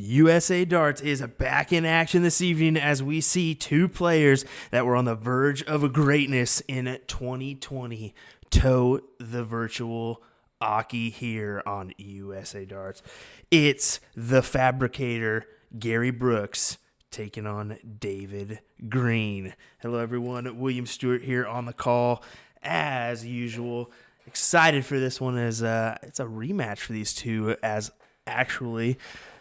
USA Darts is back in action this evening as we see two players that were on the verge of greatness in 2020 toe the virtual Aki here on USA Darts. It's the fabricator, Gary Brooks, taking on David Green. Hello, everyone. William Stewart here on the call. As usual, excited for this one as it's a rematch for these two, as actually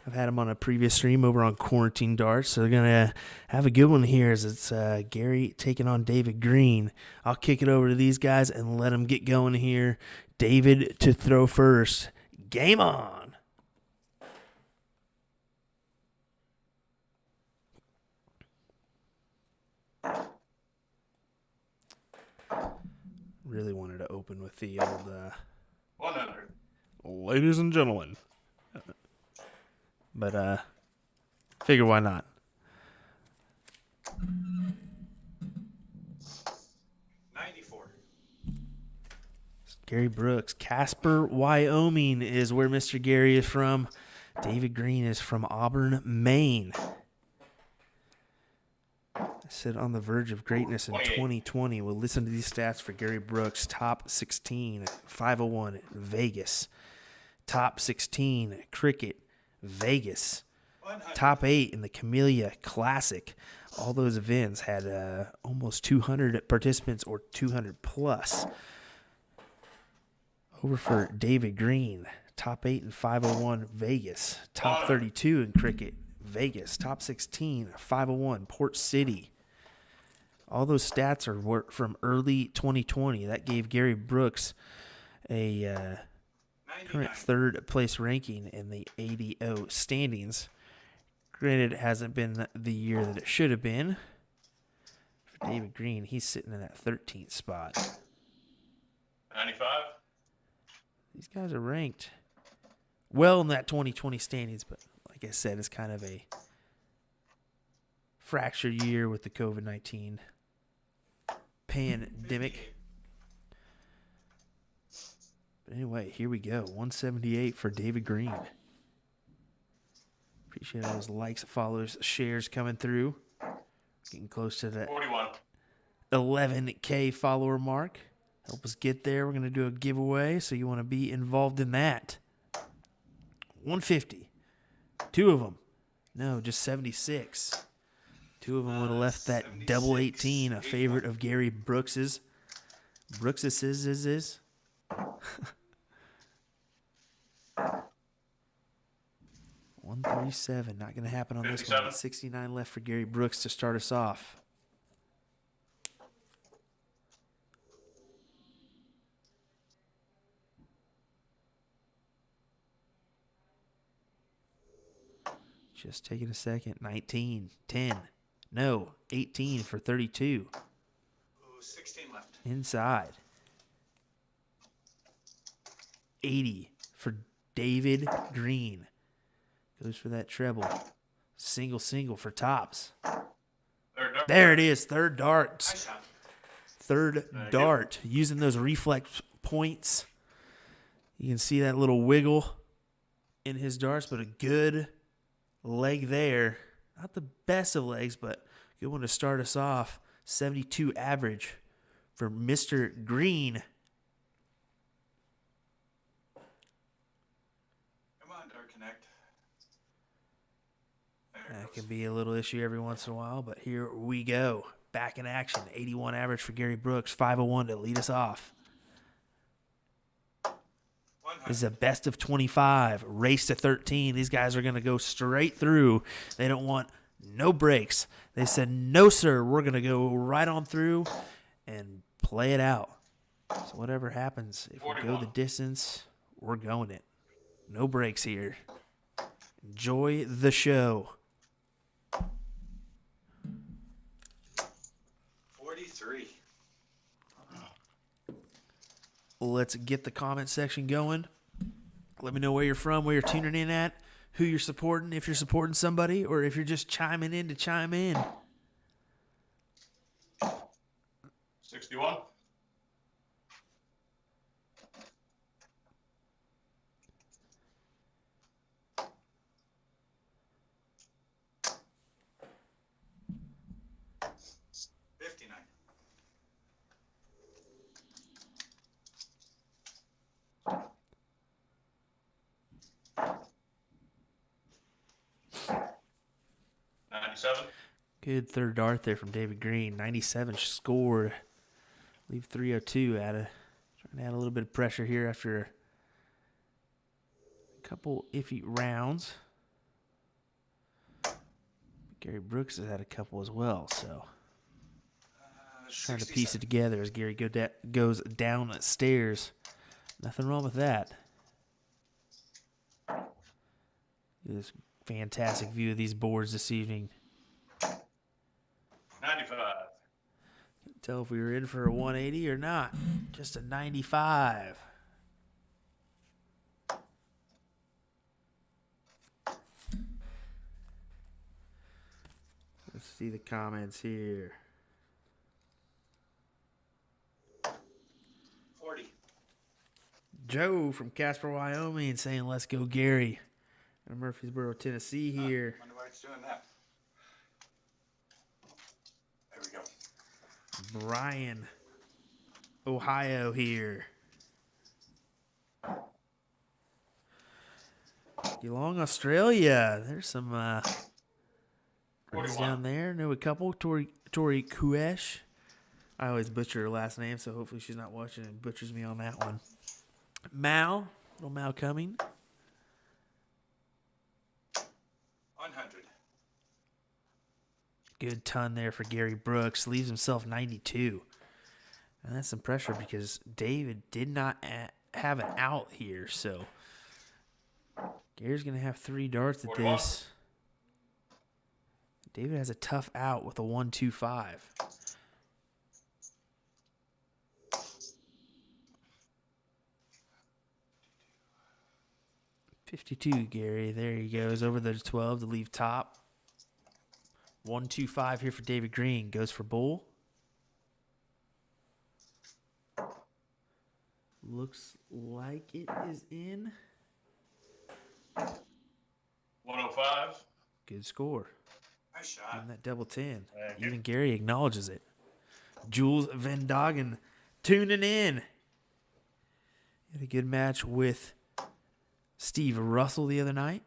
I've had them on a previous stream over on Quarantine Darts, so they're going to have a good one here as it's Gary taking on David Green. I'll kick it over to these guys and let them get going here. David to throw first. Game on. Really wanted to open with the old 100. Ladies and gentlemen. But figure why not. 94. Gary Brooks. Casper, Wyoming is where Mr. Gary is from. David Green is from Auburn, Maine. I said on the verge of greatness in 2020. We'll listen to these stats for Gary Brooks. Top 16, 501 at Vegas. Top 16, cricket, Vegas. 100. Top 8 in the Camellia Classic. All those events had almost 200 participants or 200 plus. Over for David Green. Top 8 in 501 Vegas. Top 32 in cricket, Vegas. Top 16, 501 Port City. All those stats are from early 2020. That gave Gary Brooks a current third place ranking in the ADO standings. Granted, it hasn't been the year that it should have been. For David Green, he's sitting in that 13th spot. 95. These guys are ranked well in that 2020 standings, but like I said, it's kind of a fractured year with the COVID-19 pandemic. But anyway, here we go. 178 for David Green. Appreciate all those likes, follows, shares coming through. Getting close to that 41. 11K follower mark. Help us get there. We're going to do a giveaway, so you want to be involved in that. 150. Two of them. No, just 76. Two of them would have left that 76. double 18, a favorite of Gary Brooks's. Brooks's is. 137. Not going to happen on this one. 69 left for Gary Brooks to start us off. Just taking a second. 19, 10. No, 18 for 32. Ooh, 16 left. Inside. 80 for David Green. Goes for that treble. Single for tops. There it is. Third darts. Nice shot. Third dart. Using those reflex points. You can see that little wiggle in his darts, but a good leg there. Not the best of legs, but good one to start us off. 72 average for Mr. Green. Come on, Dart Connect. That can be a little issue every once in a while, but here we go. Back in action. 81 average for Gary Brooks. 501 to lead us off. This is a best of 25. Race to 13. These guys are going to go straight through. They don't want no breaks. They said, no, sir. We're going to go right on through and play it out. So whatever happens, if we go the distance, we're going it. No breaks here. Enjoy the show. 43. Let's get the comment section going. Let me know where you're from, where you're tuning in at, who you're supporting, if you're supporting somebody, or if you're just chiming in to chime in. 61. 97. Good third dart there from David Green. 97 scored. Leave 302 trying to add a little bit of pressure here after a couple iffy rounds. Gary Brooks has had a couple as well, so just trying to piece it together as Gary goes down the stairs. Nothing wrong with that. This fantastic view of these boards this evening. 95. Can't tell if we were in for a 180 or not. Just a 95. Let's see the comments here. 40. Joe from Casper, Wyoming saying, let's go, Gary. In Murfreesboro, Tennessee here. Wonder why it's doing that. There we go. Brian, Ohio here. Geelong, Australia. There's some girls down there. Know a couple. Tori Kuesh. I always butcher her last name, so hopefully she's not watching and butchers me on that one. Mal, little Mal Cumming. 100. Good ton there for Gary Brooks. Leaves himself 92. And that's some pressure because David did not have an out here, so Gary's going to have 3 darts at this. David has a tough out with a 1-2-5. 52, Gary. There he goes over the 12 to leave top. 1-2-5 here for David Green. Goes for bull. Looks like it is in. 105. Good score. Nice shot. And that double 10. Thank you. Even Gary acknowledges it. Jules Van Doggen tuning in. Had a good match with Steve Russell the other night.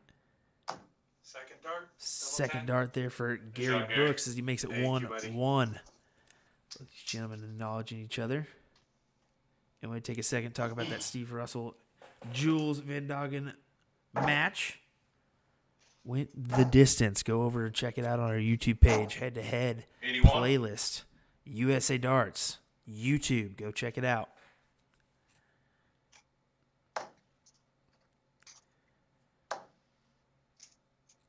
Second dart. Second dart there for Gary shot, Gary. Brooks as he makes it Thank you, buddy. 1-1. Both these gentlemen acknowledging each other. And we take a second to talk about that Steve Russell Jules Van Doggen match. Went the distance. Go over and check it out on our YouTube page. Head to head 81. playlist. USA Darts. YouTube. Go check it out.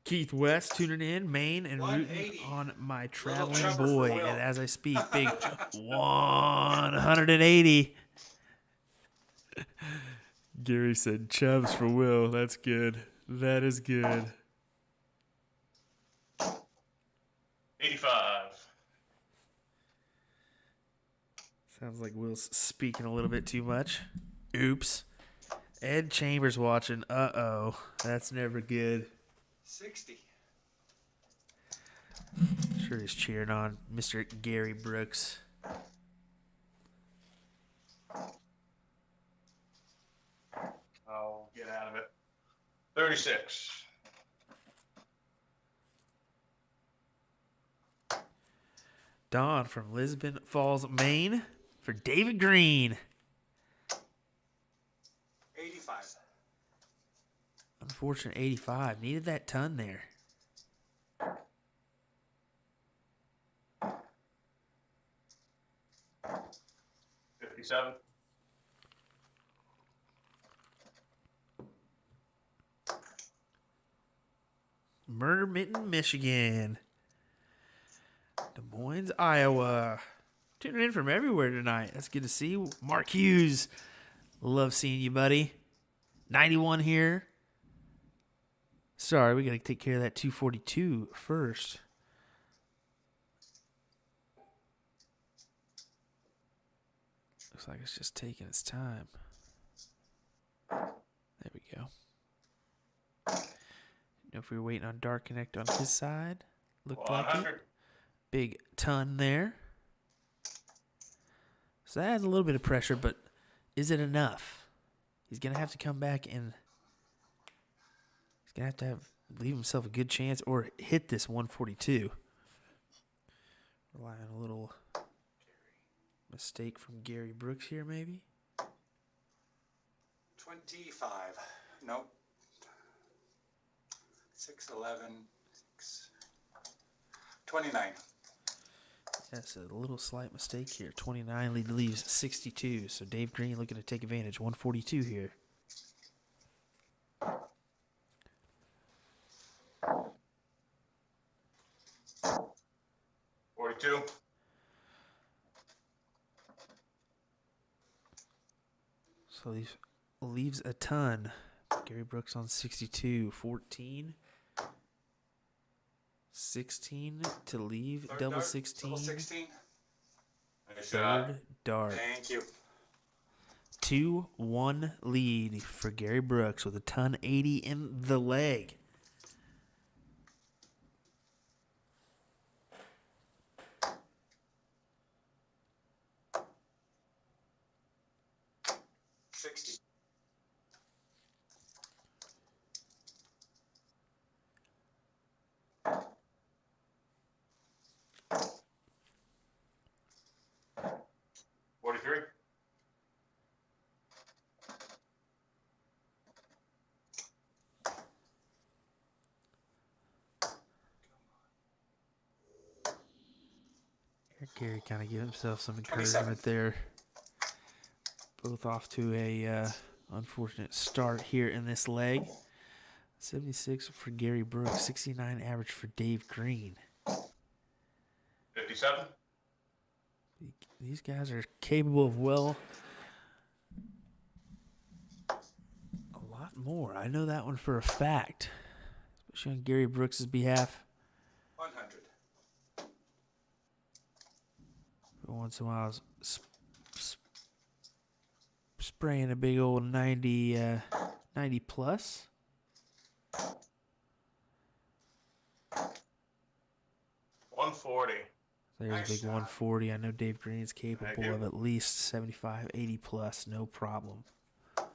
Keith West tuning in, Maine, and rooting 180. on my traveling chopper for boy. Will. And as I speak, big 180. Gary said Chubbs for Will. That's good. That is good. 85. Sounds like Will's speaking a little bit too much. Oops. Ed Chambers watching. Uh-oh. That's never good. 60. Sure he's cheering on Mr. Gary Brooks. I'll get out of it. 36. Don from Lisbon Falls, Maine for David Green. 85. Unfortunate 85. Needed that ton there. $57. Murder Mitten, Michigan. Des Moines, Iowa. Tuning in from everywhere tonight. That's good to see. Mark Hughes. Love seeing you, buddy. 91 here. Sorry, we got to take care of that 242 first. Looks like it's just taking its time. There we go. Know if we were waiting on Dark Connect on his side. Looked like it. 100. Big ton there. So that adds a little bit of pressure, but is it enough? He's going to have to come back and he's going to have leave himself a good chance or hit this 142. Rely on a little mistake from Gary Brooks here, maybe. 25. Nope. 611. 29. That's a little slight mistake here. 29 leaves 62. So Dave Green looking to take advantage. 142 here. So leaves a ton. Gary Brooks on 62. 14. 16 to leave. Third Double dart, 16. Double 16. Nice Third shot. dart. Thank you. 2-1 lead for Gary Brooks with a ton 80 in the leg. Gary kind of gave himself some encouragement 27. there. Both off to a unfortunate start here in this leg. 76 for Gary Brooks, 69 average for Dave Green. 57. These guys are capable of, well, a lot more. I know that one for a fact, especially on Gary Brooks' behalf. 100. Once in a while, I was spraying a big old 90 plus. 140. There's Nice a big shot. 140. I know Dave Green is Thank capable you. of at least 75, 80 plus, no problem. So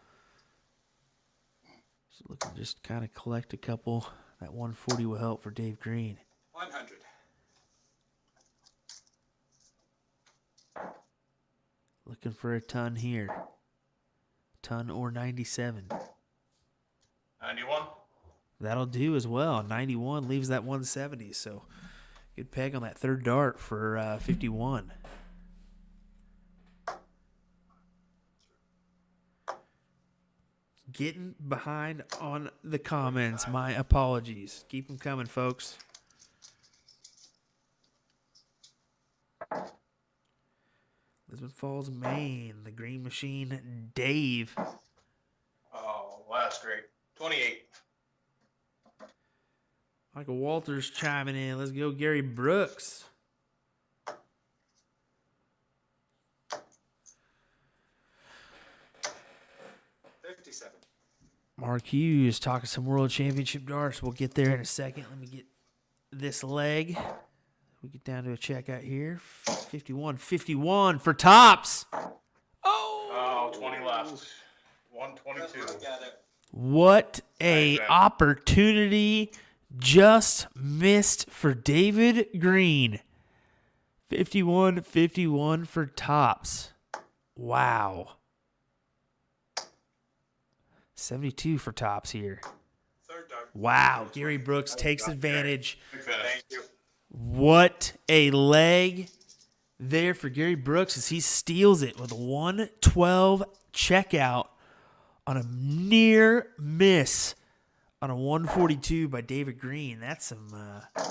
looking to just kind of collect a couple. That 140 will help for Dave Green. 100. Looking for a ton here. Ton or 97. 91. That'll do as well. 91 leaves that 170. So good peg on that third dart for 51. Getting behind on the comments. My apologies. Keep them coming, folks. Lisbon Falls, Maine. The Green Machine, Dave. Oh, well, that's great. 28. Michael Walters chiming in. Let's go, Gary Brooks. Mark Hughes talking some World Championship darts. We'll get there in a second. Let me get this leg. We get down to a checkout here. 51 for tops. Oh, 20 left. 122. What a opportunity just missed for David Green. 51 for tops. Wow. 72 for tops here. Wow. Gary Brooks takes advantage. Thank you. What a leg there for Gary Brooks as he steals it with a 112 checkout on a near miss on a 142 by David Green. That's some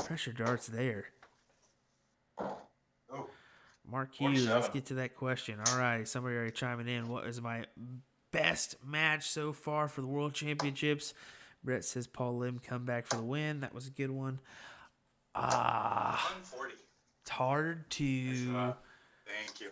pressure darts there. Mark Hughes, let's get to that question. All right, somebody already chiming in. What is my best match so far for the World Championships? Brett says Paul Lim come back for the win. That was a good one. 140. It's hard to Thank you.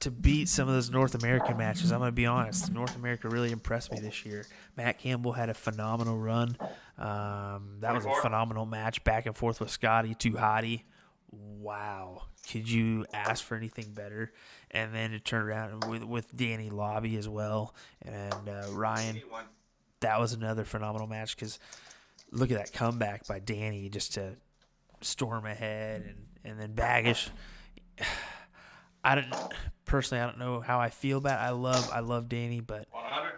to beat some of those North American matches. I'm going to be honest. North America really impressed me this year. Matt Campbell had a phenomenal run. That was a phenomenal match, back and forth with Scotty Tuhati. Wow. Could you ask for anything better? And then to turn around with Danny Lobby as well. And Ryan. 81. that was another phenomenal match because look at that comeback by Danny just to storm ahead and then Baggish. I don't know how I feel about it. I love Danny, but 100.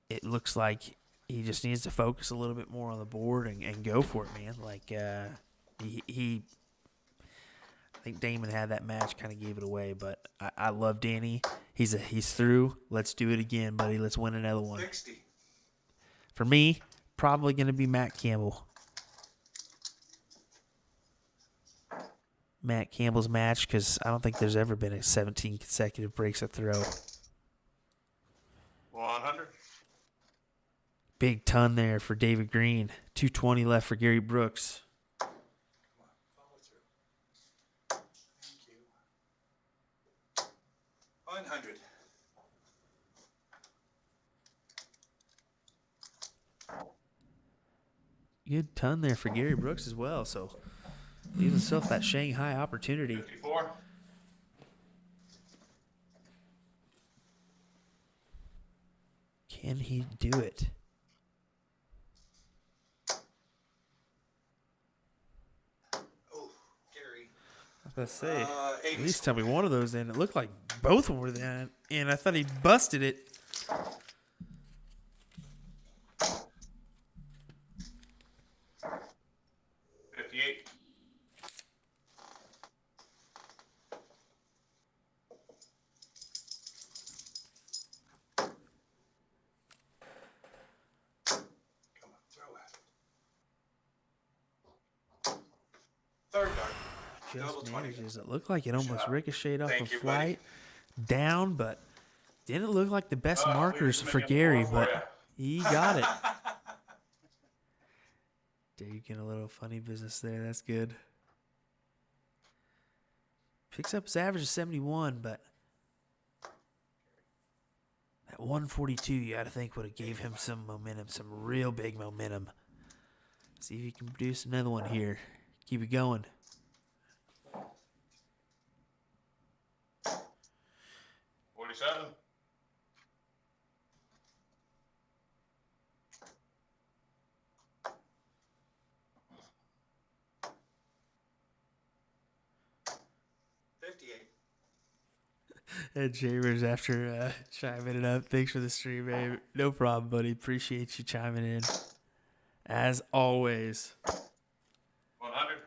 it looks like he just needs to focus a little bit more on the board and go for it, man. Like he I think Damon had that match, kind of gave it away, but I love Danny. He's through. Let's do it again, buddy. Let's win another one. 60. For me, probably going to be Matt Campbell. Matt Campbell's match because I don't think there's ever been a 17 consecutive breaks a throw. 100. Big ton there for David Green. 220 left for Gary Brooks. Come on, follow through. Thank you. 100. Good ton there for Gary Brooks as well. So leaves himself that Shanghai opportunity. 54. Can he do it? Oh, Gary. I was about to say, 80. at least tell me one of those in. It looked like both were in, and I thought he busted it. 58. Come on, throw at it. Third dart. Double Just 20. manages. It looked like it almost Shot. ricocheted off Thank a you, flight down, but didn't look like the best We markers just for make it Gary, more for but he got it. Dave getting a little funny business there. That's good. Picks up his average of 71, but that 142 you got to think would have gave him some momentum, some real big momentum. See if he can produce another one here. Keep it going. 47. And Chambers after chiming it up. Thanks for the stream, babe. No problem, buddy. Appreciate you chiming in. As always. 100.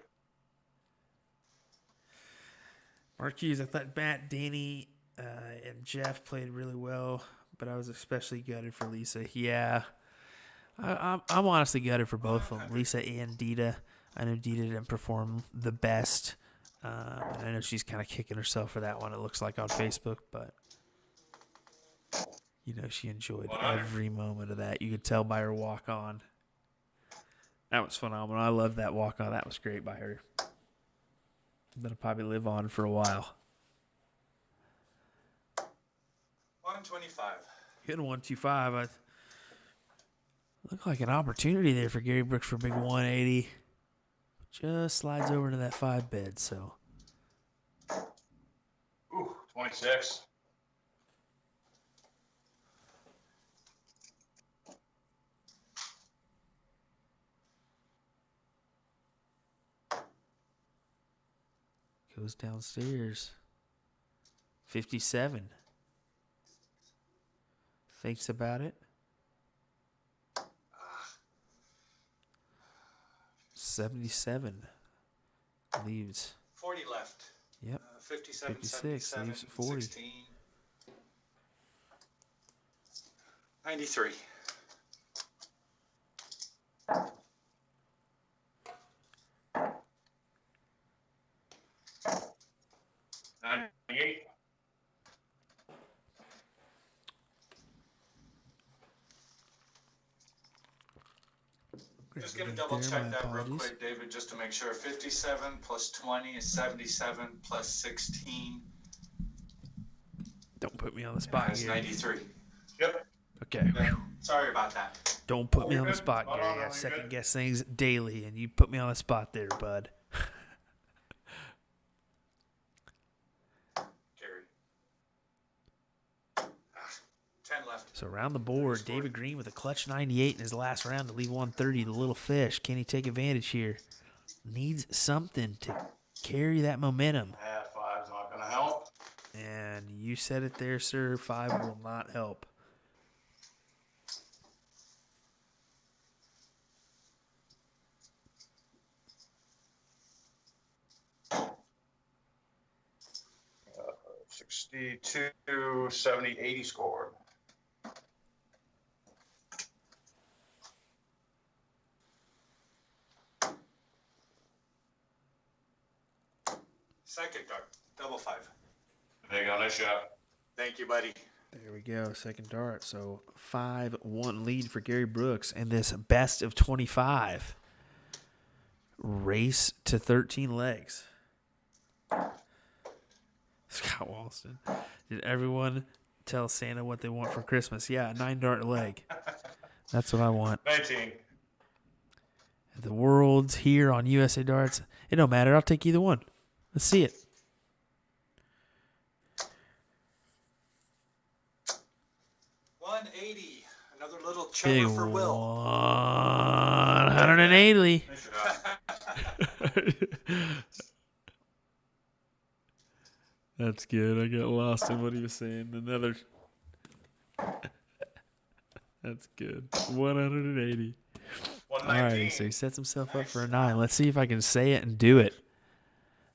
Marquise, I thought Matt, Danny, and Jeff played really well, but I was especially gutted for Lisa. Yeah, I'm honestly gutted for both of them, Lisa and Dita. I know Dita didn't perform the best. And I know she's kind of kicking herself for that one, it looks like, on Facebook, but you know she enjoyed every moment of that. You could tell by her walk-on. That was phenomenal. I loved that walk-on. That was great by her. That'll probably live on for a while. 125. Hitting 125. I looked like an opportunity there for Gary Brooks for a big 180. Just slides over into that 5 bed, so. Ooh, 26. Goes downstairs. 57. Thinks about it. 77. Leaves. 40 left. Yep. 57, 56. 77, Leaves 40. 16. 93. Just gonna double check that real quick, David, just to make sure. 57 plus 20 is 77 plus 16. Don't put me on the spot That's here. 93. Yep. Okay. Yeah. Sorry about that. Don't put me You're on the good. spot, Hold Gary. on, I you're second good. guess things daily, and you put me on the spot there, bud. Gary. 10 left. So around the board, David Green with a clutch 98 in his last round to leave 130. The little fish. Can he take advantage here? Needs something to carry that momentum. Five's not going to help. And you said it there, sir. 5 will not help. Uh, 62, 70, 80 scored. Second dart, double 5. Big on this shot. Thank you, buddy. There we go, second dart. So 5-1 lead for Gary Brooks in this best of 25 race to 13 legs. Scott Walston. Did everyone tell Santa what they want for Christmas? Yeah, a 9-dart leg. That's what I want. 19. The World's here on USA Darts. It don't matter. I'll take either one. Let's see it. 180. Another little Big chummer for Will. 180. That's good. I got lost in what he was saying. Another. That's good. 180. All right, so he sets himself up for a 9. Let's see if I can say it and do it.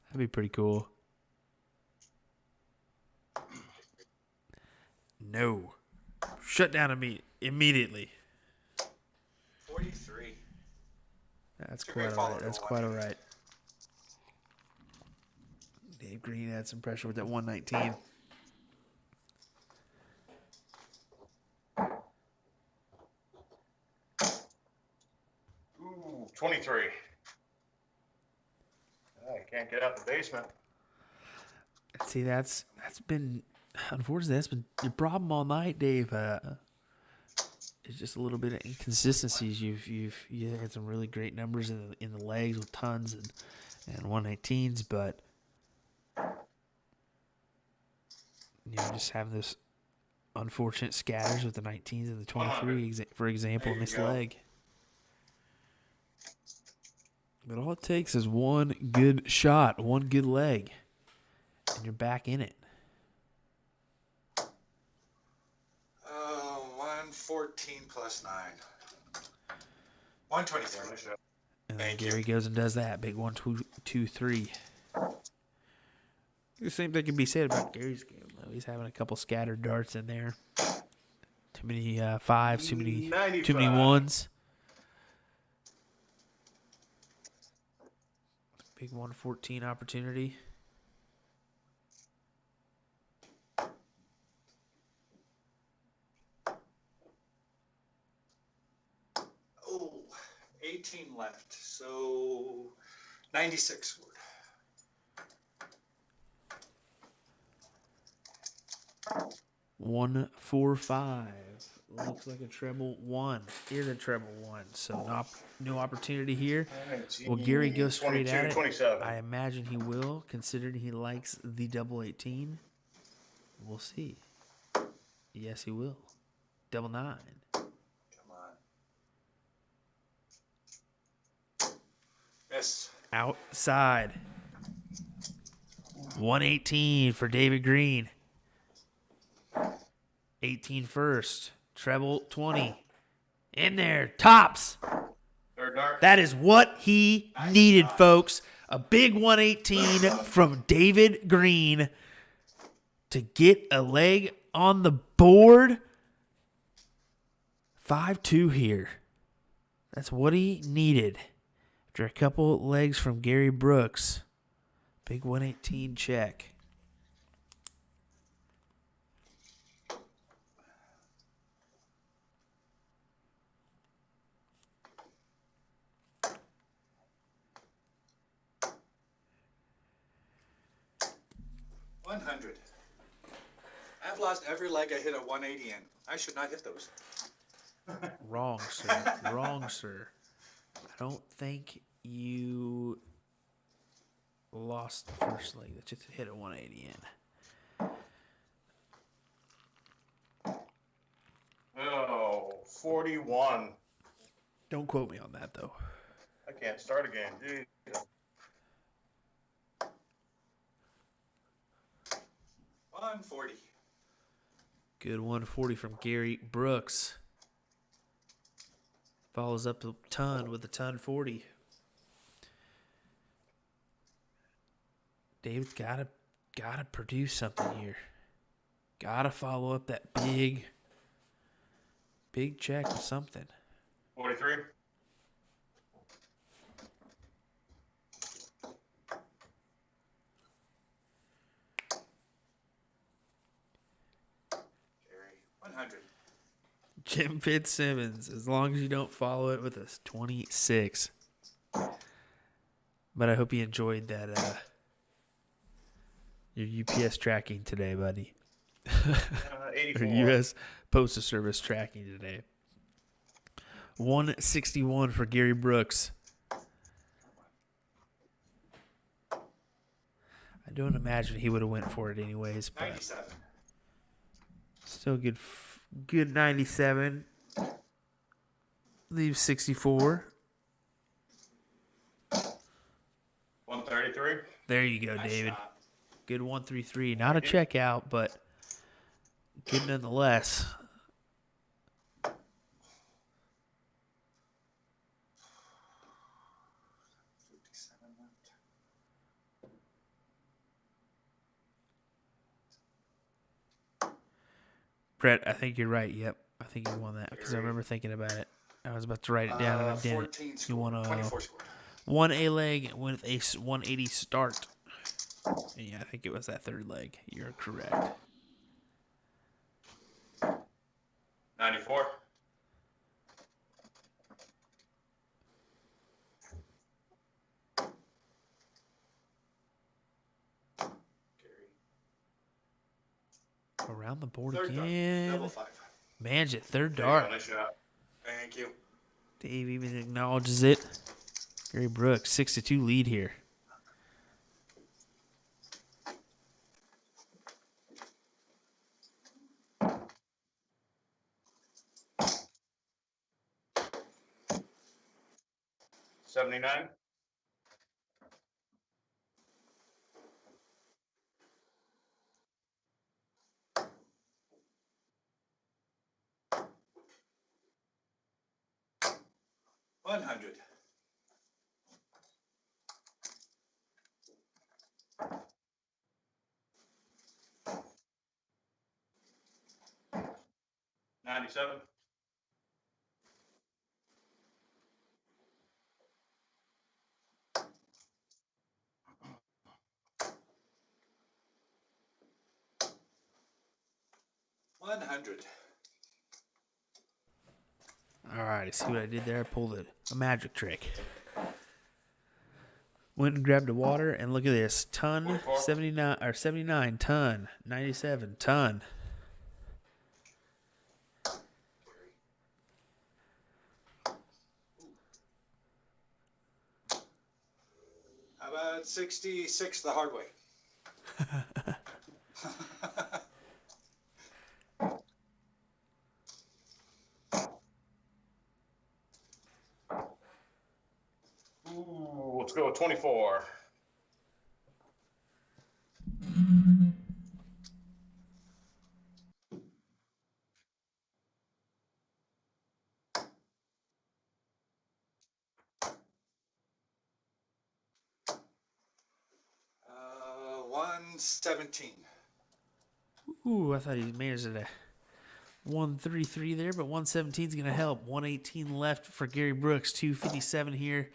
That'd be pretty cool. No. Shut down immediately. 43. That's quite all right. That's quite all right. Dave Green had some pressure with that 119. Ooh, 23. I can't get out the basement. See, that's been, unfortunately, that's been your problem all night, Dave. It's just a little bit of inconsistencies. You had some really great numbers in the legs with tons and 119s, but just having this unfortunate scatters with the 19s and the 23, for example, in this leg. But all it takes is one good shot, one good leg, and you're back in it. 114 plus 9. 123. And then Gary goes and does that. Big 1, 2, 3. The same thing can be said about Gary's game, though. He's having a couple scattered darts in there. Too many 5s, too many 1s. Big 114 opportunity. Oh, 18 left. So 96 scored. 145. Looks like a treble 1. Is a treble 1. So no opportunity here. Will Gary go straight at it? 27. I imagine he will, considering he likes the double 18. We'll see. Yes, he will. Double 9. Come on. Yes. Outside. 118 for David Green. 18 first. Treble 20. In there. Tops. Third dart. That is what he needed, folks. A big 118 from David Green to get a leg on the board. 5-2 here. That's what he needed. After a couple legs from Gary Brooks. Big 118 check. I've lost every leg I hit a 180 in. I should not hit those. Wrong, sir. Wrong, sir. I don't think you lost the first leg that you hit a 180 in. 141. Don't quote me on that, though. I can't start again. Jeez. 140. Good 140 from Gary Brooks. Follows up the ton with the ton 40. David's gotta produce something here. Gotta follow up that big check with something. 43. Gary, 100. Jim Fitzsimmons, as long as you don't follow it with a 26. But I hope you enjoyed that your UPS tracking today, buddy. 84. Or U.S. Postal Service tracking today. 161 for Gary Brooks. I don't imagine he would have went for it anyways, but 97. still good 97. Leaves 64. 133. There you go, Nice David. shot. Good 133. Not a checkout, but good nonetheless. 57 left. Brett, I think you're right. Yep. I think you won that because I remember thinking about it. I was about to write it down and I didn't. 14 You scored. won 24 scored. 1 leg with a 180 start. Yeah, I think it was that third leg. You're correct. 94. Gary. Around the board Third dart. again. Double 5. Manage it. Third There you go, dart. nice shot. Thank you. Dave even acknowledges it. Gary Brooks, 6-2 lead here. $79. 100. 97. 100. All right, see what I did there? I pulled a magic trick. Went and grabbed the water, and look at this. Ton, 79, ton, 97, ton. How about 66 the hard way? Ooh, let's go with 24. Uh, 117. Ooh, I thought he managed it. 133 there, but 117 is going to help. 118 left for Gary Brooks. 257 here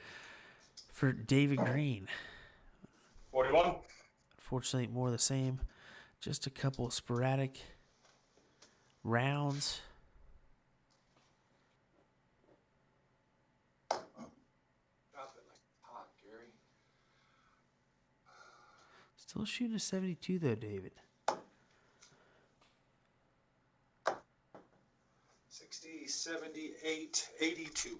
for David Green. 41. Unfortunately, more of the same. Just a couple of sporadic rounds. Drop it like hot, Gary. Still shooting a 72, though, David. 60, 78, 82.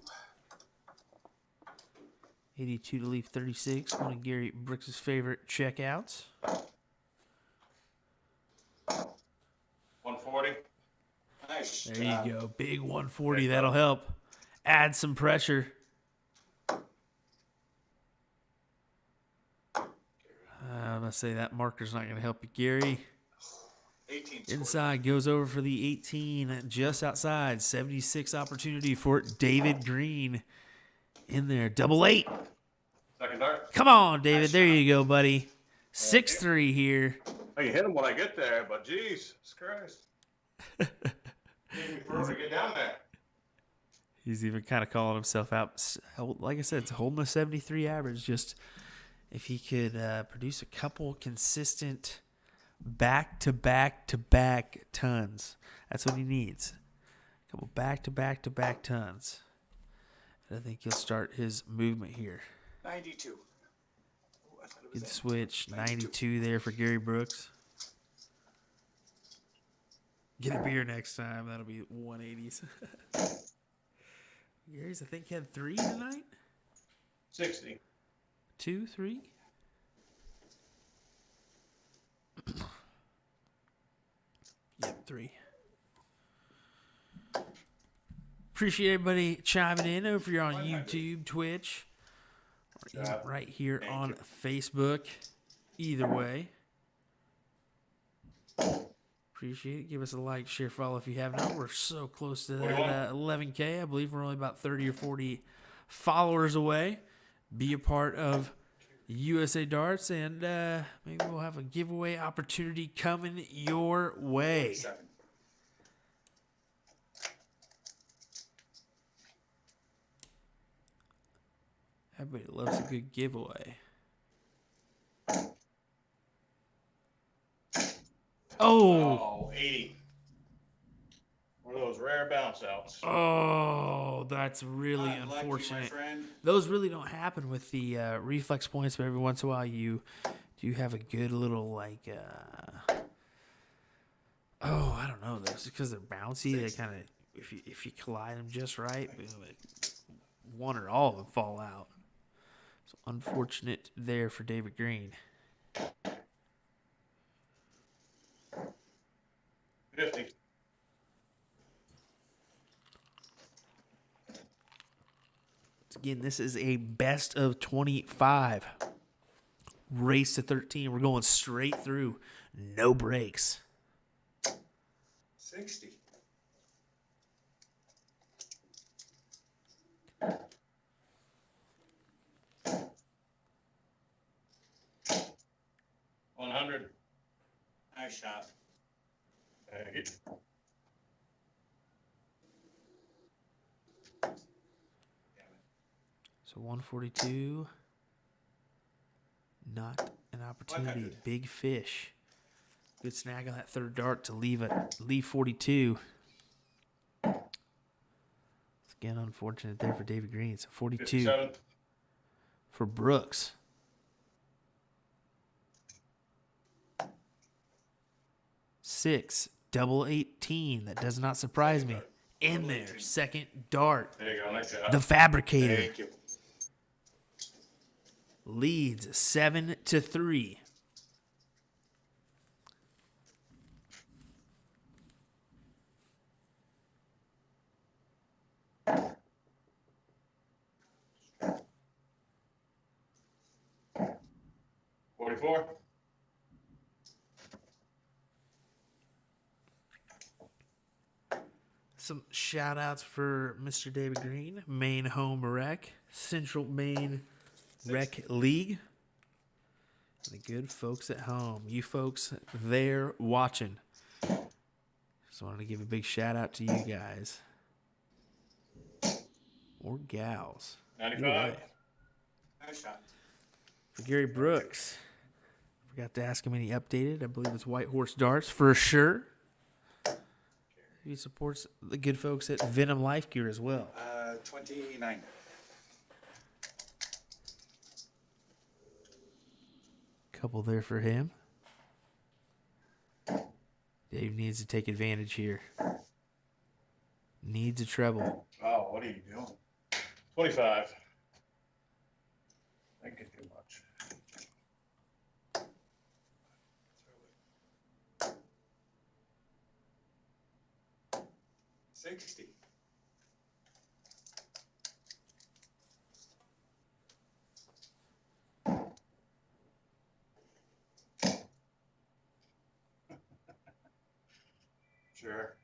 82 to leave 36. One of Gary Brooks' favorite checkouts. 140. Nice. There you go. Big 140. That'll help. Add some pressure. I'm going to say that marker's not going to help you, Gary. 18. Inside goes over for the 18, just outside. 76 opportunity for David Green. In there. Double 8. Second dart. Come on, David. There you go, buddy. 6-3 here. I can hit him when I get there, but Jesus Christ. Taking me forever to get down there. He's even kind of calling himself out. Like I said, it's holding a 73 average. Just if he could produce a couple consistent back-to-back-to-back tons. That's what he needs. A couple back-to-back-to-back tons. And I think he'll start his movement here. 92. Good switch. 92 there for Gary Brooks. Get a beer next time. That'll be 180s. Gary's, I think, had 3 tonight. 60. 2, 3. Yep, 3. Appreciate everybody chiming in over here on YouTube, Twitch, or even right here on Facebook. Either way. Appreciate it. Give us a like, share, follow if you have not. We're so close to that 11K. I believe we're only about 30 or 40 followers away. Be a part of USA Darts, and maybe we'll have a giveaway opportunity coming your way. 7. Everybody loves a good giveaway. Oh, 80. One of those rare bounce outs. oh, that's really Unlucky, my unfortunate. friend. Those really don't happen with the reflex points, but every once in a while you do have a good little I don't know. That's because they're bouncy. They kind of, if you collide them just right, one or all of them fall out. So unfortunate there for David Green. 50. Again, this is a best of 25. Race to 13. We're going straight through. No breaks. 60. $100. Nice shot. Thank you. So 142. Not an opportunity. 100. Big fish. Good snag on that third dart to leave 42. It's again unfortunate there for David Green. So 42 57. for Brooks. Six, double 18. That does not surprise me. In there, second dart. There you go. Nice shot. The Fabricator Thank you. leads 7-3. $44. Some shout outs for Mr. David Green, Maine Home Rec, Central Maine Rec League. The good folks at home, you folks there watching. Just wanted to give a big shout out to you guys. Or gals. 95. Nice shot. For Gary Brooks, forgot to ask him any updated. I believe it's White Horse Darts for sure. He supports the good folks at Venom Life Gear as well. 29. Couple there for him. Dave needs to take advantage here. Needs a treble. Oh, what are you doing? 25. I get too much. 60. Sure.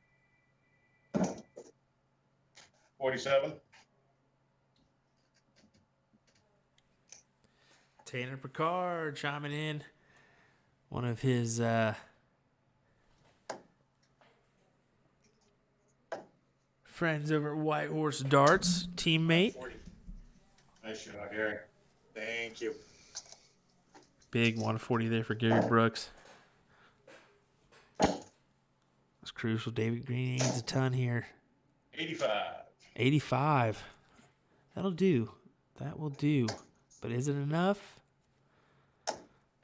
47. Tanner Picard chiming in. One of his friends over at White Horse Darts, teammate. 40. Nice shot, Gary. Thank you. Big 140 there for Gary Brooks. That's crucial. David Green needs a ton here. 85. 85. That'll do. That will do. But is it enough?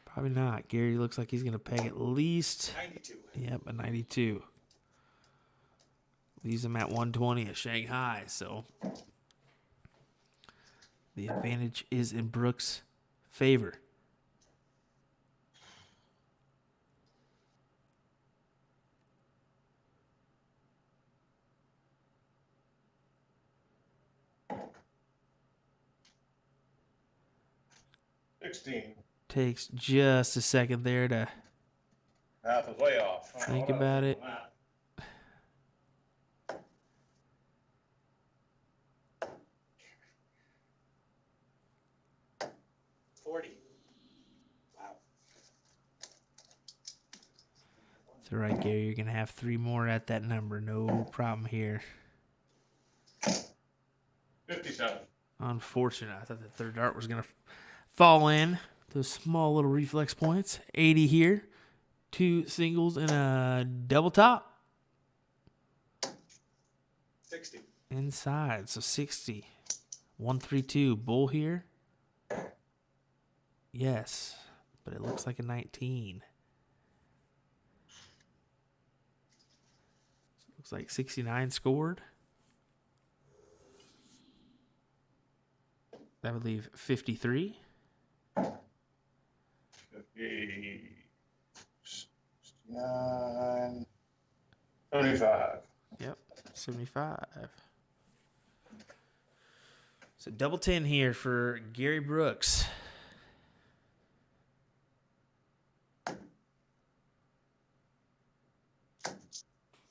Probably not. Gary looks like he's going to peg at least. 92. Yep, a 92. Leaves him at 120 at Shanghai. So the advantage is in Brooks' favor. Takes just a second there to Math is way off. think about it. 40. Wow. It's all right, Gary. You're going to have 3 more at that number. No problem here. 57. Unfortunate. I thought the third dart was going to fall in. Those small little reflex points. 80 here. 2 singles and a double top. 60. Inside. So 60. 132. Bull here. Yes. But it looks like a 19. Looks like 69 scored. That would leave 53. 69. 75. Yep, 75. So double 10 here for Gary Brooks.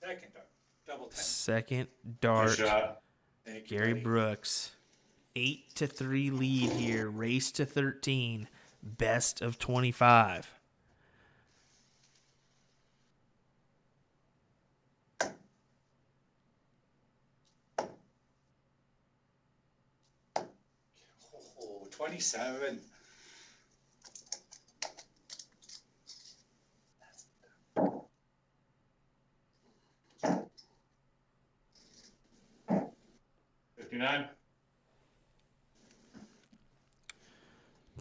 Second dart. Double 10. Second Nice dart. shot. Thank you, Gary buddy. Brooks. 8-3 lead here. Race to 13. Best of 25. Oh, 27.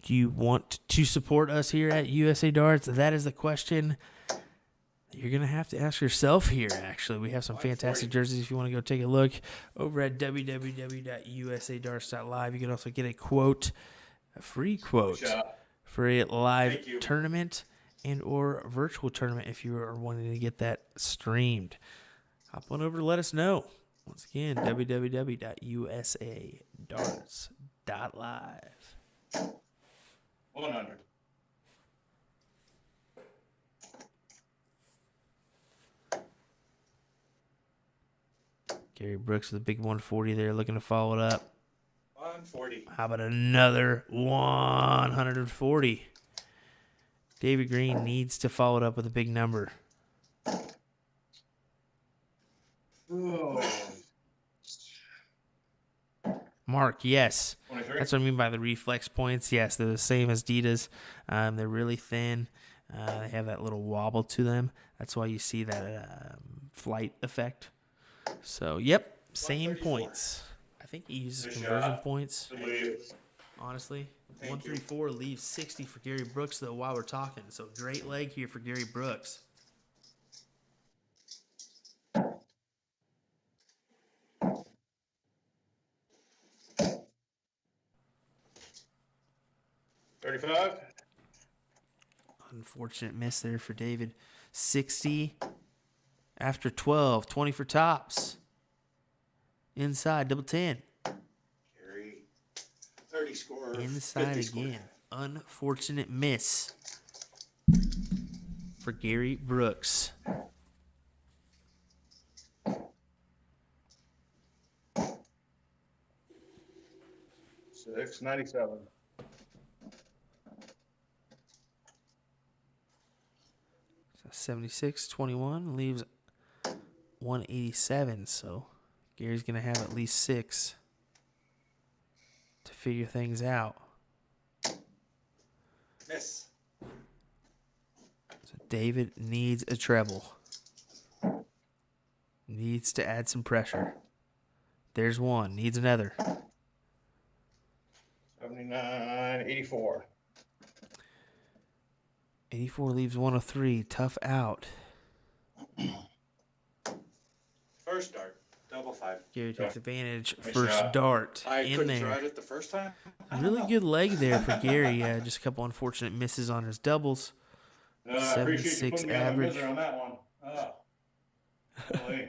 Do you want to support us here at USA Darts? That is the question you're going to have to ask yourself here, actually. We have some fantastic jerseys if you want to go take a look over at www.usadarts.live. You can also get a quote, a free quote, for a live tournament and or virtual tournament if you are wanting to get that streamed. Hop on over to let us know. Once again, www.usadarts.live. 100. Gary Brooks with a big 140 there, looking to follow it up. 140. How about another 140? David Green needs to follow it up with a big number. Oh. Mark, yes. 23. That's what I mean by the reflex points. Yes, they're the same as Dita's. They're really thin. They have that little wobble to them. That's why you see that flight effect. So, yep, same points. I think he uses conversion points, honestly. 134 leaves 60 for Gary Brooks, though, while we're talking. So, great leg here for Gary Brooks. $35. Unfortunate miss there for David. 60 after 12. 20 for tops. Inside, double 10. Gary, 30 score. Inside 50 score. again. Unfortunate miss for Gary Brooks. $6.97. 76-21 leaves 187. So Gary's going to have at least 6 to figure things out. Miss. So David needs a treble. Needs to add some pressure. There's one. Needs another. 79.84. 84 leaves 103. Tough out. First dart. Double 5. Gary takes advantage. Nice First shot. dart I in couldn't throw there. it the first time. I don't Really know. good leg there for Gary. Just a couple unfortunate misses on his doubles. I appreciate you 76 putting me on the average. misery on that one. Oh. Golly.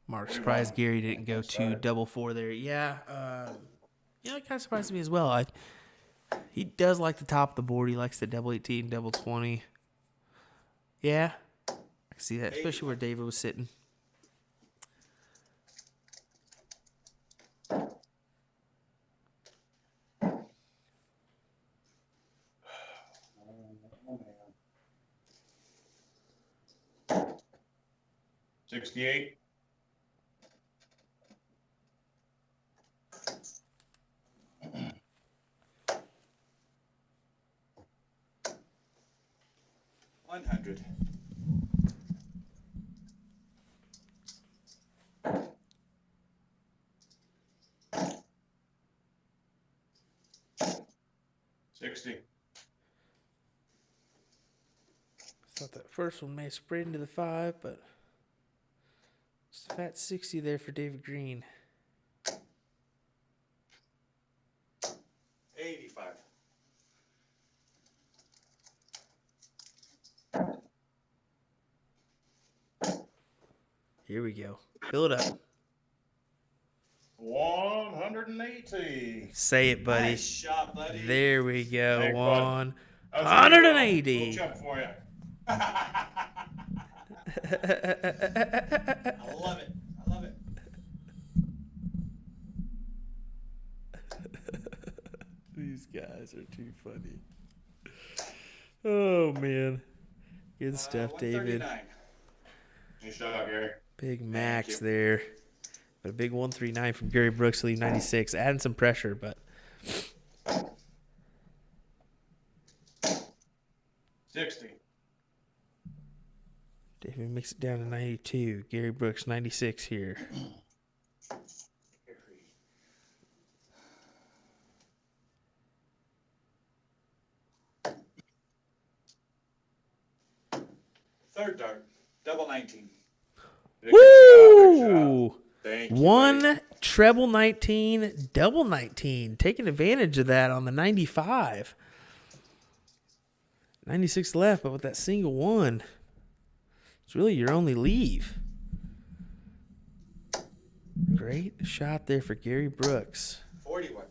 Mark, surprised Gary didn't go to double 4 there. Yeah, it kind of surprised me as well. He does like the top of the board. He likes the double 18, double 20. Yeah, I can see that, especially where David was sitting. Oh, man. 68. $100. Thought that first one may spread into the 5, but just a fat 60 there for David Green. 85. Here we go. Fill it up. 180. Say it, buddy. Nice shot, buddy. There we go. Thanks, bud. 180. Little jump for you. I love it. I love it. These guys are too funny. Oh, man. Good stuff, David. 139. Nice shot, Gary. Big max you. there. But a big 139 from Gary Brooks, lead 96. Adding some pressure, but 60. David makes it down to 92. Gary Brooks, 96 here. Third dart. Double 19. Big shot, big shot. Woo! Thank you. One buddy. treble 19, double 19. Taking advantage of that on the 95. 96 left, but with that single one, it's really your only leave. Great shot there for Gary Brooks. 41.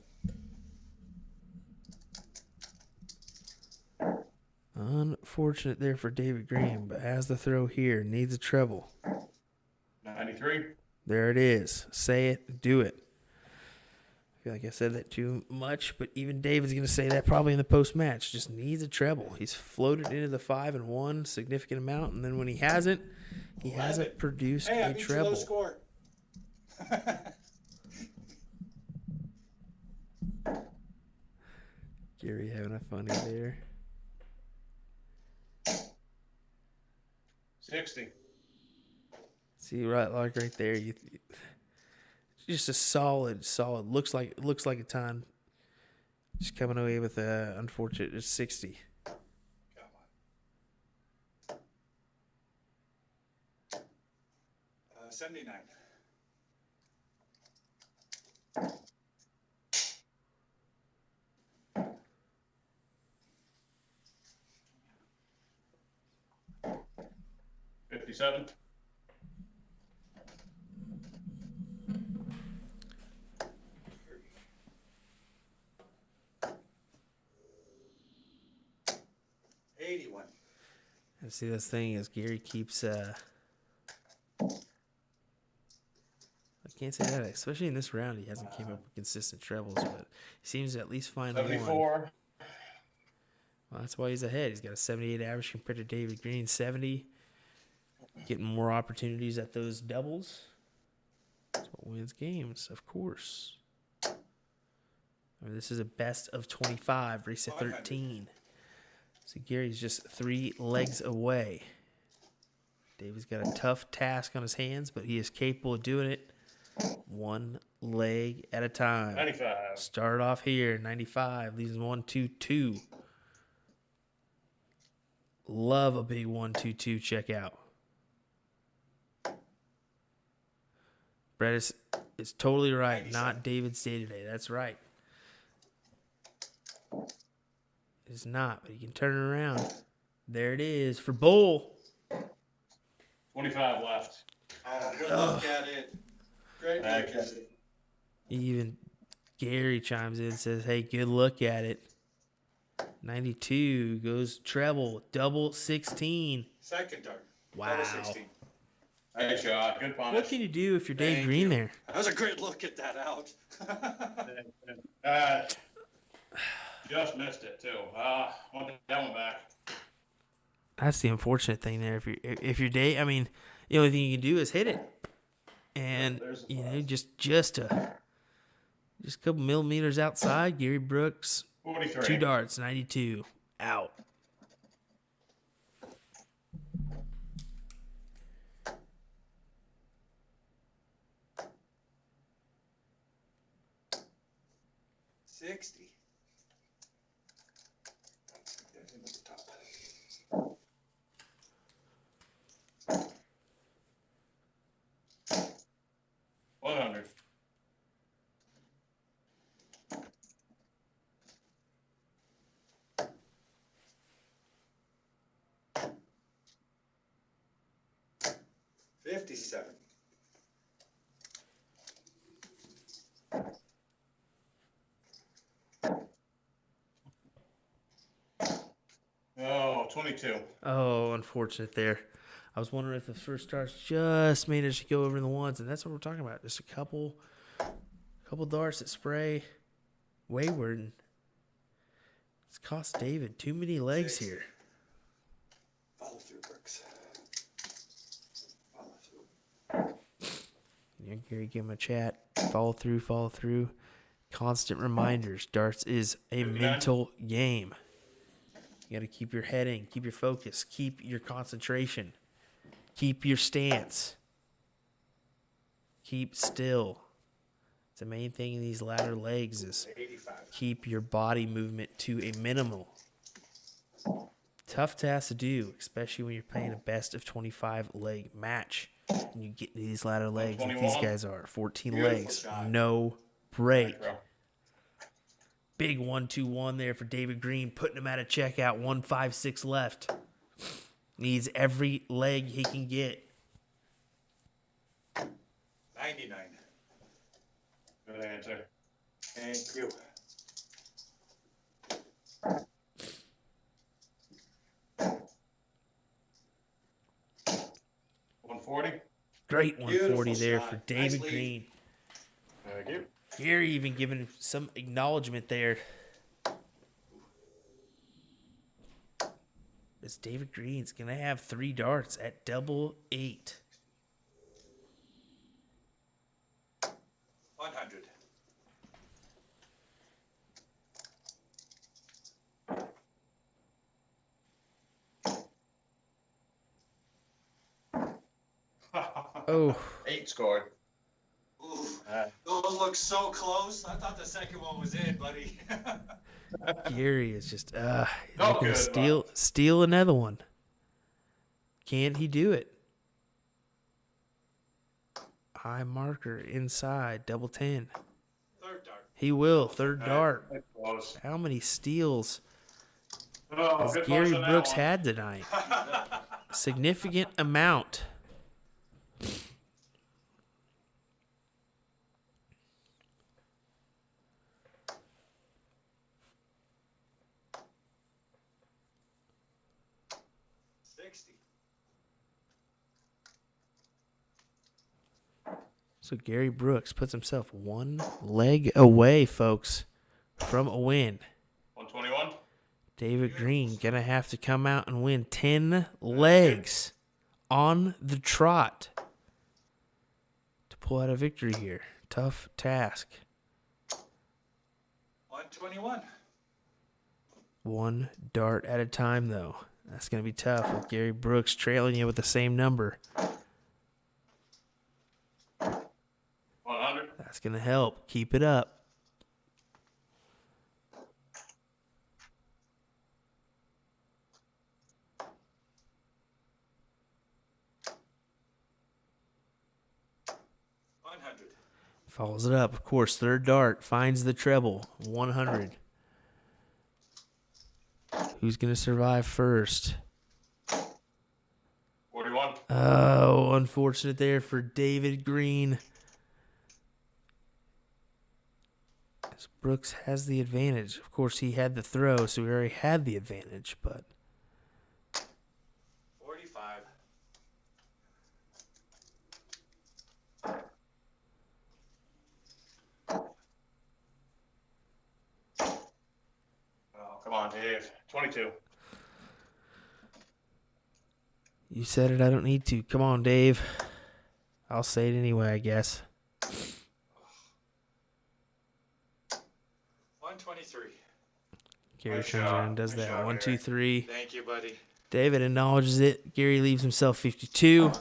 Unfortunate there for David Green, but has the throw here. Needs a treble. 93. There it is. Say it. Do it. I feel like I said that too much, but even David's going to say that probably in the post-match. Just needs a treble. He's floated into the 5 and 1 significant amount, and then when he hasn't, he hasn't produced Hey, I a beat you low treble. score. Gary having a funny there. 60. See, right there, just a solid. Looks like a ton. Just coming away with a unfortunate 60. Come on. 79. 57. And see, this thing is Gary keeps. I can't say that, especially in this round, he hasn't came up with consistent trebles, but he seems to at least find 74. one. Well, that's why he's ahead. He's got a 78 average compared to David Green, 70. Getting more opportunities at those doubles. That's what wins games, of course. I mean, this is a best of 25, race of 13. So Gary's just 3 legs away. David's got a tough task on his hands, but he is capable of doing it 1 leg at a time. 95. Start off here, 95, leaves 1, 2, 2. Love a big 1, 2, 2 check out. Brett is totally right. Not David's day today. That's right. It's not, but he can turn it around. There it is for Bull. 25 left. Good look at it. Great look at it. Even Gary chimes in and says, hey, good look at it. 92 goes treble, double 16. Second dart. Wow. Double 16. Nice shot. Good punish. What can you do if you're Dave Green there? That was a great look at that out. Just missed it too. Want that one back. That's the unfortunate thing there. If you're Dave, I mean, the only thing you can do is hit it, and just a couple millimeters outside. Gary Brooks, 43. 2 darts, 92 out. Oh, 22. Oh, unfortunate there. I was wondering if the first darts just managed to go over the ones, and that's what we're talking about. Just a couple darts that spray wayward. And it's cost David too many legs here. Follow through, Brooks. Follow through. Yeah, Gary, give him a chat. Follow through. Constant reminders. Darts is a mental game. You got to keep your head in, keep your focus, keep your concentration, keep your stance, keep still. It's the main thing in these latter legs is 85. keep your body movement to a minimal. Tough task to do, especially when you're playing a best of 25 leg match. And you get into these latter legs like these guys are. 14 Beautiful legs, shot. no break. Right, Big 1-2-1 there for David Green, putting him at a checkout. 1-5-6 left. Needs every leg he can get. 99. Good answer. Thank you. Great 140 Beautiful there shot. for David Nice lead. Green. Thank you. Gary even giving him some acknowledgement there. This David Green's going to have 3 darts at double 8. 100. Oh, 8 scored. Ooh, those look so close. I thought the second one was in, buddy. Gary is just looking good, to steal another one. Can he do it? High marker inside, double 10. Third dart. He will, third dart. Close. How many steals Oh, has good Gary punch on that Brooks one. had tonight? significant amount. So Gary Brooks puts himself one leg away, folks, from a win. 121. David Green going to have to come out and win 10 legs on the trot to pull out a victory here. Tough task. 121. One dart at a time, though. That's going to be tough with Gary Brooks trailing you with the same number. 100. That's going to help. Keep it up. Follows it up. Of course, third dart finds the treble. 100. Who's going to survive first? 41. Oh, unfortunate there for David Green. As Brooks has the advantage. Of course, he had the throw, so he already had the advantage, but 45. Oh, come on, Dave. 22. you said it, I don't need to. Come on, Dave. I'll say it anyway, I guess. 123. Gary Nice turns shot. around and does Nice that. shot, 1, 2, Gary. 3. Thank you, buddy. David acknowledges it. Gary leaves himself 52.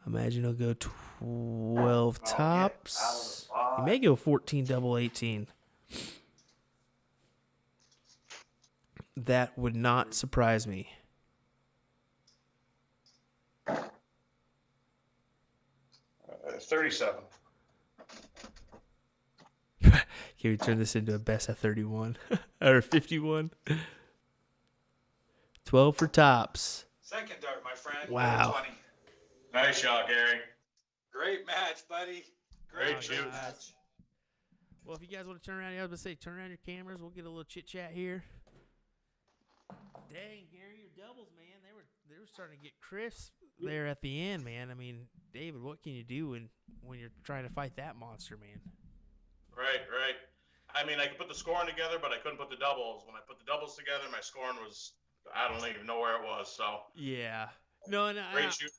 Imagine he'll go 12 tops. He may go 14 double 18. That would not surprise me. 37. Can we turn this into a best of 31 or 51? 12 for tops. Second dart, my friend. Wow. 20. Nice shot, Gary. Great match, buddy. Great Oh, shoot. guys. Well, if you guys want to turn around, I was going to say, turn around your cameras. We'll get a little chit chat here. Dang, Gary, your doubles, man, they were starting to get crisp there at the end, man. I mean, David, what can you do when you're trying to fight that monster, man? Right. I mean, I could put the scoring together, but I couldn't put the doubles. When I put the doubles together, my scoring was, I don't even know where it was. So Yeah. No, and great shoot.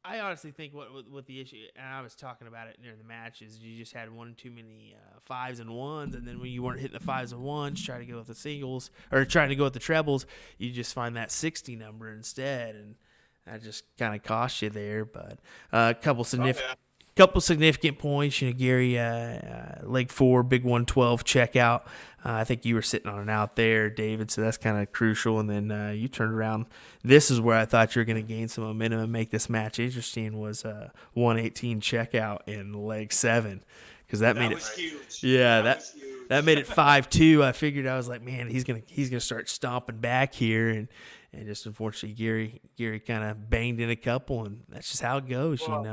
I honestly think what the issue, and I was talking about it near the match, is you just had one too many 5s and 1s, and then when you weren't hitting the 5s and 1s, trying to go with the singles, or trying to go with the trebles, you just find that 60 number instead, and that just kind of cost you there. But a couple significant points. Gary, leg 4, big 112 checkout. I think you were sitting on an out there, David, so that's kind of crucial. And then you turned around. This is where I thought you were going to gain some momentum and make this match interesting, was 118 checkout in leg 7. Because that made was huge. Yeah, was huge. that made it 5-2. I figured, I was like, man, he's gonna start stomping back here, and just unfortunately Gary kind of banged in a couple, and that's just how it goes, And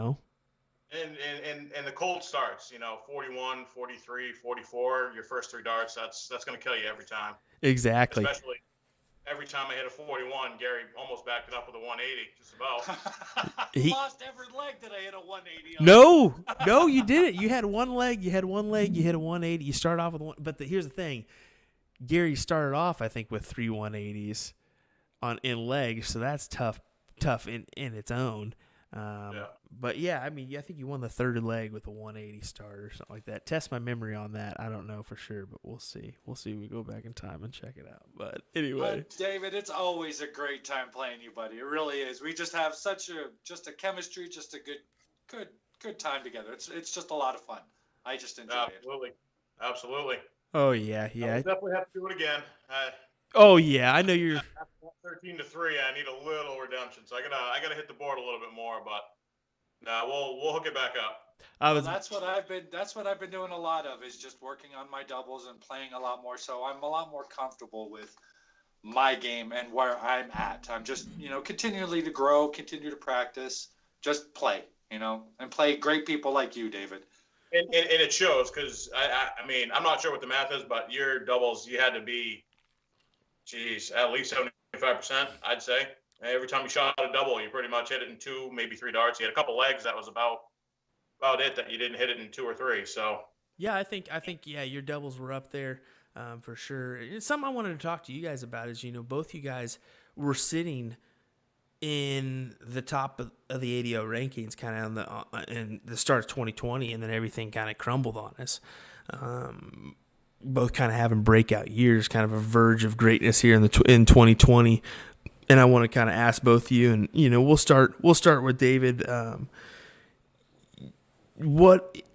the cold starts, 41, 43, 44, your first 3 darts, that's going to kill you every time. Exactly. Especially every time I hit a 41, Gary almost backed it up with a 180, just about. I lost every leg that I hit a 180 on. No, you didn't. You had one leg, you hit a 180. You start off with one, but here's the thing. Gary started off, I think, with 3 180s in legs, so that's tough in its own. But yeah, I mean, I think you won the third leg with a 180 start or something like that. Test my memory on that. I don't know for sure, but we'll see. We go back in time and check it out. But anyway, David, it's always a great time playing you, buddy. It really is. We just have such a chemistry, just a good time together. It's just a lot of fun. I just enjoy it. Absolutely. Oh yeah. I'll definitely have to do it again. Oh yeah, I know you're. After 13-3, I need a little redemption, so I gotta hit the board a little bit more, but we'll hook it back up. That's what I've been doing a lot of, is just working on my doubles and playing a lot more. So I'm a lot more comfortable with my game and where I'm at. I'm just, continually to grow, continue to practice, just play, and play great people like you, David. And it shows because, I mean, I'm not sure what the math is, but your doubles, you had to be, at least 75%, I'd say. Every time you shot a double, you pretty much hit it in 2, maybe 3 darts. You had a couple legs. That was about it that you didn't hit it in 2 or 3. So yeah, I think your doubles were up there for sure. It's something I wanted to talk to you guys about is both you guys were sitting in the top of the ADO rankings, kind of in the start of 2020, and then everything kind of crumbled on us. Both kind of having breakout years, kind of a verge of greatness here in 2020. And I want to kind of ask both of you, and we'll start with David.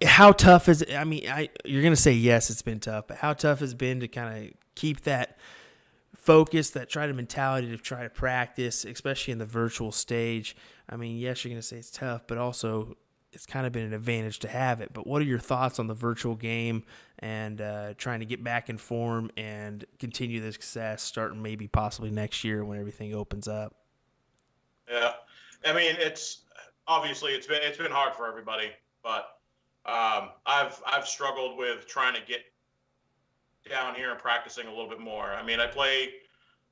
How tough is it? I mean, you're going to say yes, it's been tough, but how tough has it been to kind of keep that focus, that mentality to try to practice, especially in the virtual stage? I mean, yes, you're going to say it's tough, but also it's kind of been an advantage to have it. But what are your thoughts on the virtual game and trying to get back in form and continue the success starting maybe possibly next year when everything opens up? Yeah, I mean, it's been hard for everybody, but I've struggled with trying to get down here and practicing a little bit more. I mean, I play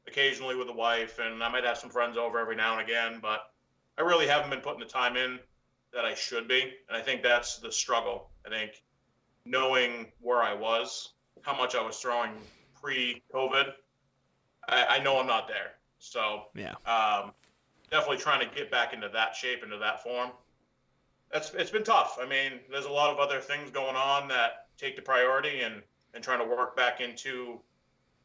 occasionally with the wife, and I might have some friends over every now and again, but I really haven't been putting the time in that I should be. And I think that's the struggle. I think knowing where I was, how much I was throwing pre-COVID, I know I'm not there. So yeah, definitely trying to get back into that shape, into that form. It's been tough. I mean, there's a lot of other things going on that take the priority, and trying to work back into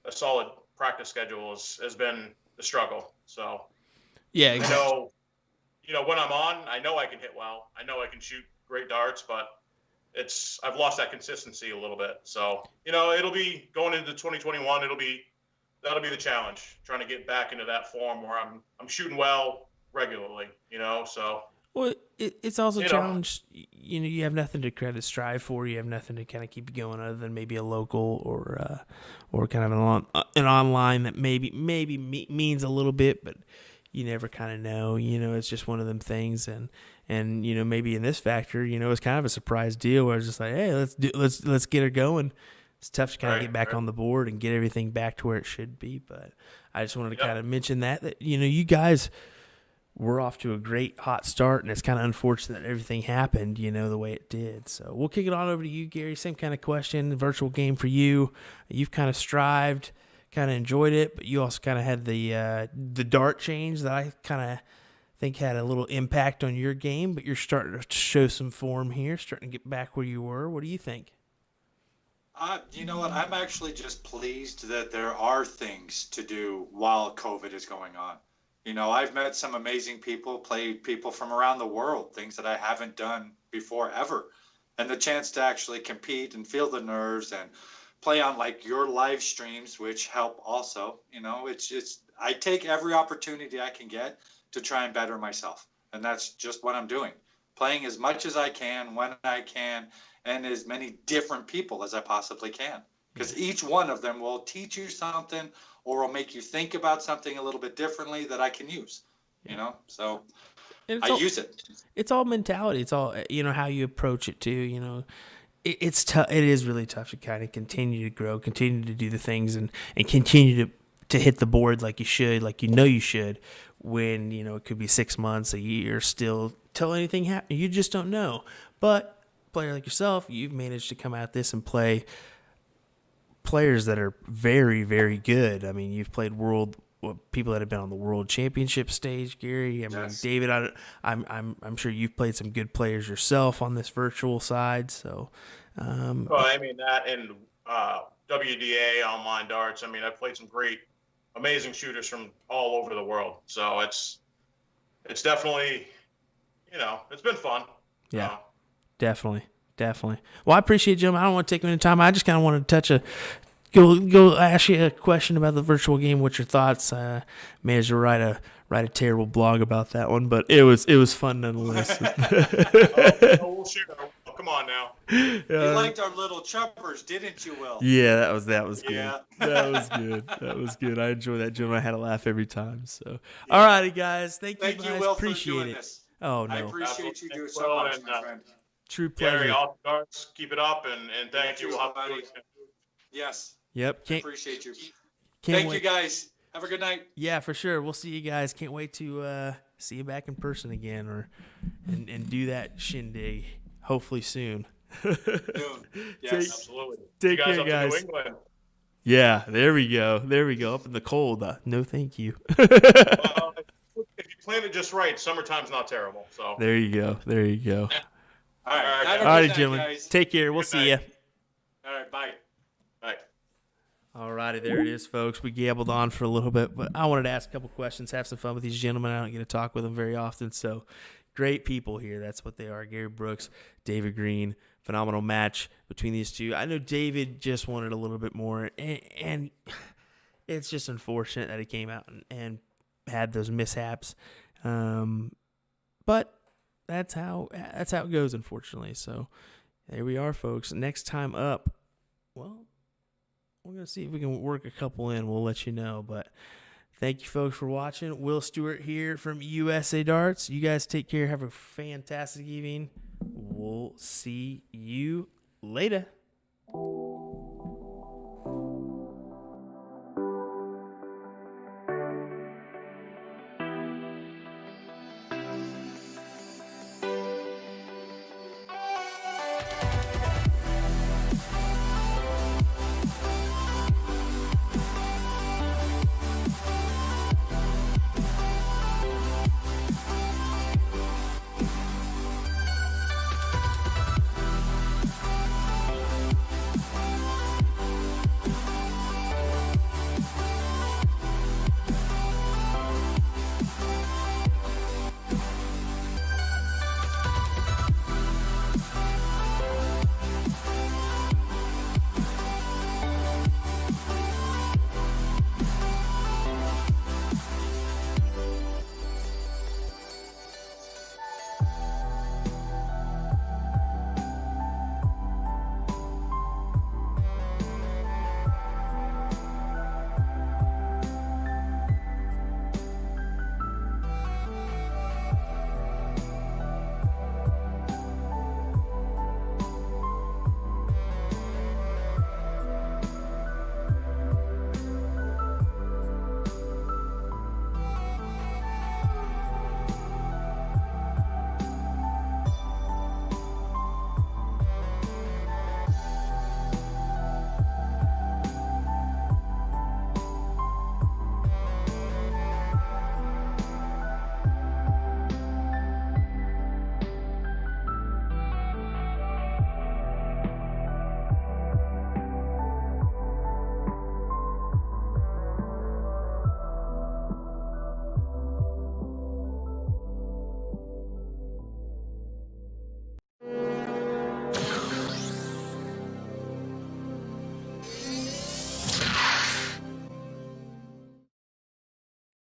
a solid practice schedule has been the struggle. So yeah, exactly. When I'm on, I know I can hit well. I know I can shoot great darts, but I've lost that consistency a little bit. So, it'll be going into 2021. That'll be the challenge, trying to get back into that form where I'm shooting well regularly, so. Well, it's also a challenge. You have nothing to kind of strive for. You have nothing to kind of keep you going other than maybe a local or kind of an online that maybe means a little bit, but you never kind of know. It's just one of them things, and maybe in this factor, it's kind of a surprise deal where it's just like, hey, let's get her going. It's tough to kind of get back on the board and get everything back to where it should be, but I just wanted to kind of mention that you guys we're off to a great hot start, and it's kind of unfortunate that everything happened, the way it did. So we'll kick it on over to you, Gary. Same kind of question, virtual game for you. You've kind of strived, kind of enjoyed it, but you also kind of had the dart change that I kind of think had a little impact on your game, but you're starting to show some form here, starting to get back where you were. What do you think? You know what? I'm actually just pleased that there are things to do while COVID is going on. I've met some amazing people, played people from around the world, things that I haven't done before ever. And the chance to actually compete and feel the nerves and play on like your live streams, which help also, I take every opportunity I can get to try and better myself. And that's just what I'm doing. Playing as much as I can, when I can, and as many different people as I possibly can. Because each one of them will teach you something or will make you think about something a little bit differently that I can use, so use it. It's all mentality. It's all, how you approach it too, It's tough. It is really tough to kind of continue to grow, continue to do the things and continue to hit the board like you should, like you should, when, it could be 6 months, a year still till anything happens. You just don't know. But a player like yourself, you've managed to come at this and play players that are very, very good. I mean, you've played people that have been on the world championship stage, Gary. I mean, David, I'm sure you've played some good players yourself on this virtual side. So, well, I mean that and WDA online darts. I mean, I've played some great, amazing shooters from all over the world. So it's definitely, it's been fun. Yeah, definitely. Well, I appreciate it, gentlemen. I don't want to take any time. I just kind of wanted to go ask you a question about the virtual game. What's your thoughts? Managed to write a terrible blog about that one, but it was fun nonetheless. We'll share. Come Come on now. You liked our little chuppers, didn't you, Will? Yeah, that was good. Yeah. That was good. That was good. I enjoy that, gentleman. I had a laugh every time. So, all righty, guys. Thank you, guys. Will, Appreciate for doing it. this. Oh, no. I appreciate you doing so Well, much, and, my friend. True pleasure. Gary, all stars, keep it up, and thank you. We'll have to do buddy. it again. Yes. Yep. Appreciate you. Can't Thank wait. you, guys. Have a good night. Yeah, for sure. We'll see you guys. Can't wait to see you back in person again, and do that shindig hopefully soon. Soon. Yes. Absolutely. Take you guys care, up to guys. New England. Yeah, there we go. Up in the cold. No, thank you. Well, if you plan it just right, summertime's not terrible. So There you go. All right. Have a All good right, night, gentlemen. guys. Take care. We'll Good see you. night. All right. Bye. Bye. All righty, there it is, folks. We gabbled on for a little bit, but I wanted to ask a couple questions, have some fun with these gentlemen. I don't get to talk with them very often, so great people here. That's what they are. Gary Brooks, David Green, phenomenal match between these two. I know David just wanted a little bit more, and it's just unfortunate that he came out and had those mishaps. But that's how it goes, unfortunately. So there we are, folks. Next time up, well, we're going to see if we can work a couple in. We'll let you know. But thank you, folks, for watching. Will Stewart here from USA Darts. You guys take care. Have a fantastic evening. We'll see you later.